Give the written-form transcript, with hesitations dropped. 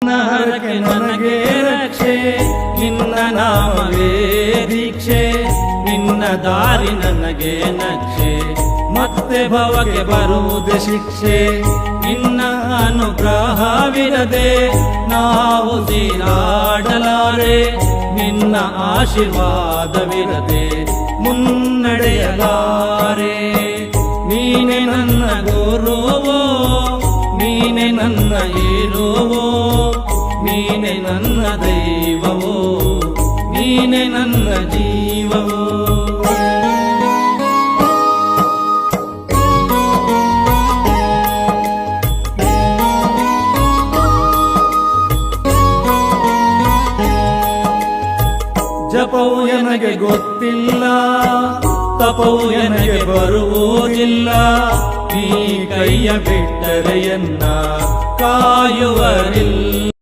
ಹರಕೆ ನನಗೆ ರಕ್ಷೆ, ನಿನ್ನ ನಾಮವೇ ದೀಕ್ಷೆ, ನಿನ್ನ ದಾರಿ ನನಗೆ ನಕ್ಷೆ, ಮತ್ತೆ ಭವಕ್ಕೆ ಬರುವುದೇ ಶಿಕ್ಷೆ. ನಿನ್ನ ಅನುಗ್ರಹವಿರದೆ ನಾವು ತೀರಾಡಲಾರೆ, ನಿನ್ನ ಆಶೀರ್ವಾದವಿರದೆ ಮುನ್ನಡೆಯಲಾರೆ. ನೀನೆ ನನ್ನ ಗುರುವೋ, ನೀನೆ ನನ್ನ ಹೀರೋವೋ, ನೀನೆ ನನ್ನ ದೈವವೋ, ನೀನೆ ನನ್ನ ಜೀವವೋ. ಜಪವು ನನಗೆ ಗೊತ್ತಿಲ್ಲ, ತಪವು ನನಗೆ ಬರುವುದಿಲ್ಲ, ನೀ ಕೈಯ ಬಿಟ್ಟರೆ ಎನ್ನ ಕಾಯುವರಿಲ್ಲ.